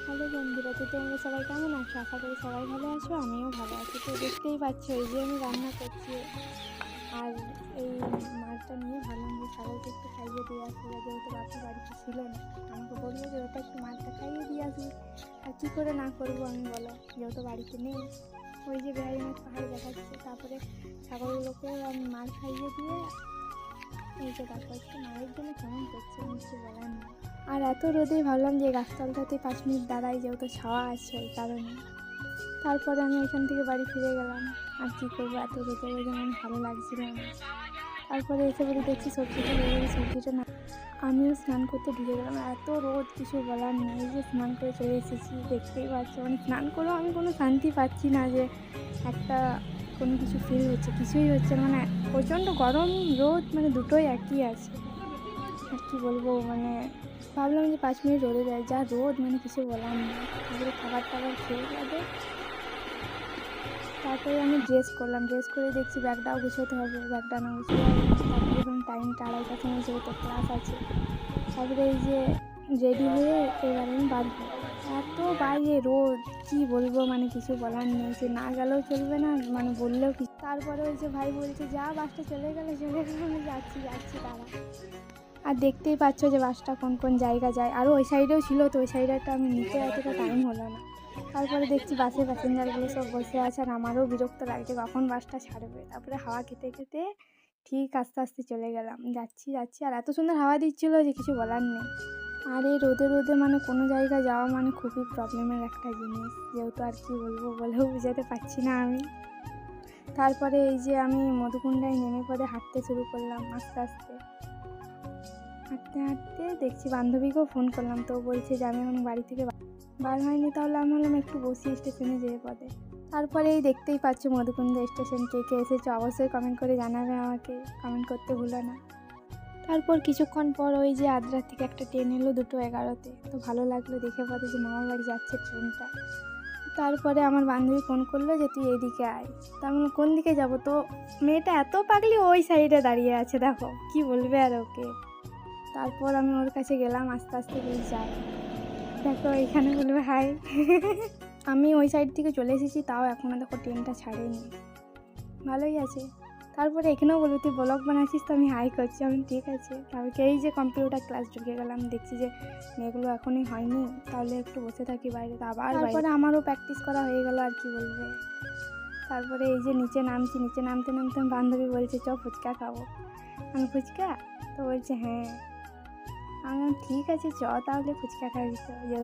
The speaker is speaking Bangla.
হ্যালো বন্ধুরা, তো তোমরা সবাই কেমন আছো? আশা করি সবাই ভালো আছো, আমিও ভালো আছি। তো দেখতেই পাচ্ছ এই যে আমি রান্না করছি, আর এই মাছটা নিয়ে ভাবলাম যে ছাগলকে একটু খাইয়ে দিয়ে আসি, যেহেতু বাপি বাড়িতে ছিল না। আমাকে বললো যে ওটা একটু মাছটা খাইয়ে দিয়ে আসি, আর কী করে না করবো আমি বলো, যেহেতু বাড়িতে নেই। ওই যে বেহারি মাছ পাহাড় দেখাচ্ছে, তারপরে ছাগলগুলোকে আমি মাছ খাইয়ে দিয়ে এই যে দেখো একটু মায়ের জন্য কেমন করছে, কিছু বলার নেই। আর এত রোদে ভাবলাম যে গাছতলটাতে 5 মিনিট দাঁড়াই, যেহেতু ছাওয়া আছে ওই কারণে। তারপরে আমি এখান থেকে বাড়ি ফিরে গেলাম। আর কী করবো, এত রোদে রোদে মানে ভালো লাগছিল না। তারপরে এসে বলে দেখছি সবজিটা হয়ে গেছে, সবজিটা না আমিও স্নান করতে ঢুকে গেলাম। এত রোদ, কিছু বলার নেই। এই যে স্নান করে চলে এসেছি, দেখতেই পাচ্ছি মানে স্নান করেও আমি কোনো শান্তি পাচ্ছি না, যে একটা কোনো কিছু ফিল হচ্ছে, কিছুই হচ্ছে না। মানে প্রচণ্ড গরম রোদ, মানে দুটোই একই আছে। আর কী বলবো, মানে ভাবলাম যে 5 মিনিট রোদে যায়, যা রোদ মানে কিছু বলার নেই। তারপরে খাবার টাবার খেয়ে গেলে তারপরে আমি ড্রেস করলাম, ড্রেস করে দেখছি ব্যাগটাও গুছোতে হবে, ব্যাগটা না গুছিয়ে হবে না। তারপরে এখন টাইমটা 2:30টার সময়, যেহেতু ক্লাস আছে। তারপরে এই যে রেডি হয়ে এবার আমি বার হই। এত বাইরে রোদ, কি বলবো, মানে কিছু বলার নেই। যে না গেলেও চলবে না, মানে বললেও কিছু। তারপরে ওই যে ভাই বলছে যা, বাসটা চলে গেলে চলে গেলে, আমি যাচ্ছি তারা। আর দেখতেই পাচ্ছ যে বাসটা কোন কোন জায়গা যায়, আরও ওই সাইডেও ছিল, তো ওই সাইডেটা আমি নিতে এতটা টাইম হলো না। তারপরে দেখছি বাসের প্যাসেঞ্জারগুলো সব বসে আছে, আর আমারও বিরক্ত লাগছে কখন বাসটা ছাড়বে। তারপরে হাওয়া খেতে খেতে ঠিক আস্তে আস্তে চলে গেলাম, যাচ্ছি। আর এত সুন্দর হাওয়া দিচ্ছিলো যে কিছু বলার নেই। আর এই রোদে রোদে মানে কোনো জায়গায় যাওয়া মানে খুবই প্রবলেমের একটা জিনিস, যেহেতু আর কি বলবো বলেও বুঝাতে পারছি না আমি। তারপরে এই যে আমি মধুকুণ্ডায় নেমে পরে হাঁটতে শুরু করলাম আস্তে আস্তে। হাঁটতে হাঁটতে দেখছি বান্ধবীকেও ফোন করলাম, তো বলছে যে আমি এখন বাড়ি থেকে বার হয়নি। তাহলে আমি বললাম একটু বসি স্টেশনে যেয়ে পদে। তারপরে এই দেখতেই পাচ্ছ মধুকুণ্ড স্টেশন, কে কে এসেছে অবশ্যই কমেন্ট করে জানাবে আমাকে, কমেন্ট করতে ভুলো না। তারপর কিছুক্ষণ পর ওই যে আদ্রা থেকে একটা ট্রেন এলো 2:11-তে, তো ভালো লাগলো দেখে পদে যে মামার বাড়ি যাচ্ছে ট্রেনটা। তারপরে আমার বান্ধবী ফোন করলো যে তুই এদিকে আয়। তো আমি কোন দিকে যাব, তো মেয়েটা এত পাগলি ওই সাইডে দাঁড়িয়ে আছে, দেখো কি বলবে আর ওকে। তারপর আমি ওর কাছে গেলাম, আস্তে আস্তে বলে যাই, দেখো এখানে বলবে হাই। আমি ওই সাইড থেকে চলে এসেছি, তাও এখনও দেখো ট্রেনটা ছাড়েনি, ভালোই আছে। তারপরে এখানেও বলবো তুই ব্লগ বানাচ্ছিস, তো আমি হাই করছি, আমি ঠিক আছে। তারপরে এই যে কম্পিউটার ক্লাস ঢুকে গেলাম, দেখছি যে মেয়েগুলো এখনই হয়নি, তাহলে একটু বসে থাকি বাইরে। তারপরে আমারও প্র্যাকটিস করা হয়ে গেল, আর কি বলবে। তারপরে এই যে নিচে নামছি, নিচে নামতে নামতে বান্ধবী বলছে চ ফুচকা খাবো। আমি ফুচকা, তো বলছে হ্যাঁ। আমি ঠিক আছে চ তাহলে ফুচকা খাবি তো।